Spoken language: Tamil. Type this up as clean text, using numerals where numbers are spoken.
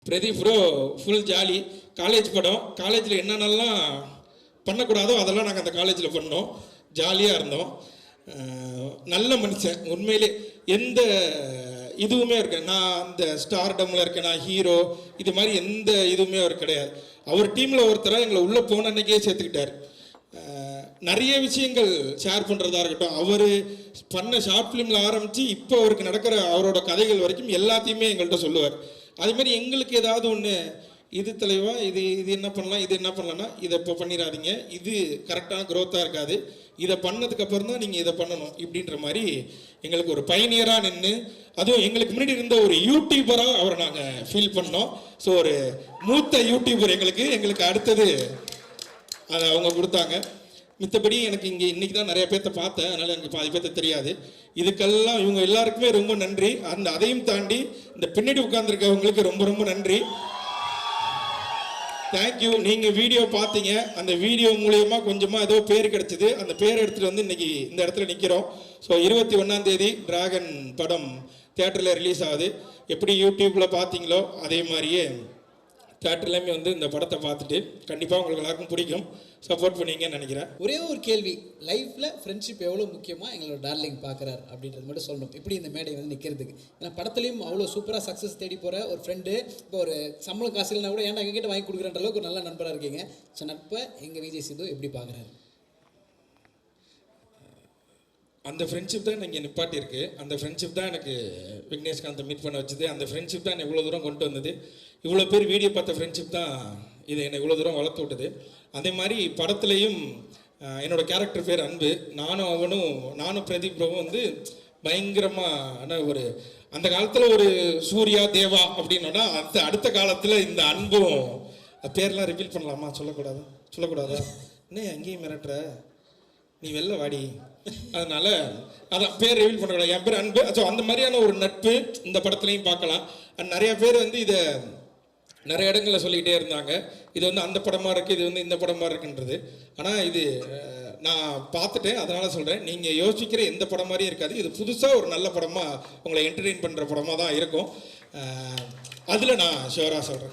Pradeep bro full jolly. College படம், காலேஜில் என்னென்னலாம் பண்ணக்கூடாதோ அதெல்லாம் நாங்கள் அந்த காலேஜில் பண்ணோம். ஜாலியாக இருந்தோம். நல்ல மனுஷன் உண்மையிலே. எந்த இதுவுமே இருக்கு, நான் அந்த ஸ்டார்டமில் இருக்கேன், நான் ஹீரோ, இது மாதிரி எந்த இதுவுமே அவர் கிடையாது. அவர் டீமில் ஒருத்தராக எங்களை உள்ளே போன அன்னைக்கே சேர்த்துக்கிட்டார். நிறைய விஷயங்கள் ஷேர் பண்ணுறதா இருக்கட்டும், அவர் பண்ண ஷார்ட் ஃபிலிமில் ஆரம்பித்து இப்போ அவருக்கு நடக்கிற அவரோட கதைகள் வரைக்கும் எல்லாத்தையுமே எங்கள்கிட்ட சொல்லுவார். அதே மாதிரி எங்களுக்கு ஏதாவது ஒன்று, இது தலைவா, இது என்ன பண்ணலாம், இது என்ன பண்ணலான்னா இதை இப்போ பண்ணிடாதீங்க, இது கரெக்டான க்ரோத்தாக இருக்காது, இதை பண்ணதுக்கப்புறம் தான் நீங்கள் இதை பண்ணணும் இப்படின்ற மாதிரி எங்களுக்கு ஒரு பயணியராக நின்று, அதுவும் எங்களுக்கு முன்னாடி இருந்த ஒரு யூடியூபராக அவரை நாங்கள் ஃபீல் பண்ணோம். ஸோ ஒரு மூத்த யூடியூபர் எங்களுக்கு அடுத்தது அதை அவங்க கொடுத்தாங்க. மித்தபடி எனக்கு இங்கே இன்றைக்கி தான் நிறைய பேர்த்த பார்த்தேன், அதனால் எனக்கு பாதி பேர்த்த தெரியாது. இதுக்கெல்லாம் இவங்க எல்லாருக்குமே ரொம்ப நன்றி. அதையும் தாண்டி இந்த பின்னாடி உட்கார்ந்துருக்கவங்களுக்கு ரொம்ப ரொம்ப நன்றி. தேங்க்யூ. நீங்கள் வீடியோ பார்த்தீங்க, அந்த வீடியோ மூலயமா கொஞ்சமாக ஏதோ பேர் கிடச்சிது. அந்த பேர் எடுத்துகிட்டு வந்து இன்றைக்கி இந்த இடத்துல நிற்கிறோம். ஸோ 21ஆம் தேதி டிராகன் படம் தியேட்டரில் ரிலீஸ் ஆகுது. எப்படி யூடியூப்பில் பார்த்தீங்களோ அதே மாதிரியே தியேட்டர்லேயுமே வந்து இந்த படத்தை பார்த்துட்டு கண்டிப்பாக உங்களுக்கு எல்லாருக்கும் பிடிக்கும், சப்போர்ட் பண்ணுவீங்கன்னு நினைக்கிறேன். ஒரே ஒரு கேள்வி, லைஃப்பில் ஃப்ரெண்ட்ஷிப் எவ்வளோ முக்கியமாக எங்களோட டார்லிங் பார்க்குறாரு அப்படின்றது மட்டும் சொல்லணும். இப்படி இந்த மேடை வந்து நிற்கிறதுக்கு, ஏன்னா படத்துலையும் அவ்வளோ சூப்பராக சக்ஸஸ் தேடி போகிற ஒரு ஃப்ரெண்டு, இப்போ ஒரு சம்பளம் காசு இல்லைனா கூட ஏன்டா எங்ககிட்ட வாங்கி கொடுக்குறன்ற அளவுக்கு ஒரு நல்ல நண்பராக இருக்கீங்க. ஸோ நட்பை எங்கள் விஜய் சேது எப்படி பார்க்குறாரு? அந்த ஃப்ரெண்ட்ஷிப் தான் எனக்கு நிப்பாட்டியிருக்கு. அந்த ஃப்ரெண்ட்ஷிப் தான் எனக்கு விக்னேஷ்காந்தை மீட் பண்ண வச்சுது. அந்த ஃப்ரெண்ட்ஷிப் தான் என்னை இவ்வளோ தூரம் கொண்டு வந்தது. இவ்வளோ பேர் வீடியோ பார்த்த ஃப்ரெண்ட்ஷிப் தான் இதை என்னை இவ்வளோ தூரம் வளர்த்து விட்டது. அதே மாதிரி படத்துலையும் என்னோடய கேரக்டர் பேர் அன்பு. நானும் பிரதீப் ப்ரோவும் வந்து பயங்கரமான ஒரு, அந்த காலத்தில் ஒரு சூர்யா தேவா அப்படின்னோன்னா அடுத்த காலத்தில் இந்த அன்பும், பேர்லாம் ரிவீல் பண்ணலாமா? சொல்லக்கூடாதா? என்ன அங்கேயும் மிரட்டுற, நீ வெளில வாடி. அதனால அதான் பேர் ரிவீல் பண்ணக்கூடாது. என் பேர் அன்பு. ஸோ அந்த மாதிரியான ஒரு நட்பு இந்த படத்துலையும் பார்க்கலாம். நிறைய பேர் வந்து இதை நிறைய இடங்களில் சொல்லிக்கிட்டே இருந்தாங்க, இது வந்து அந்த படமாக இருக்குது, இது வந்து இந்த படமாக இருக்குன்றது. ஆனால் இது நான் பார்த்துட்டேன், அதனால் சொல்கிறேன், நீங்கள் யோசிக்கிற எந்த படம் மாதிரியும் இருக்காது. இது புதுசாக ஒரு நல்ல படமாக உங்களை என்டர்டெயின் பண்ணுற படமாக தான் இருக்கும். அதில் நான் ஷுவராக சொல்கிறேன்.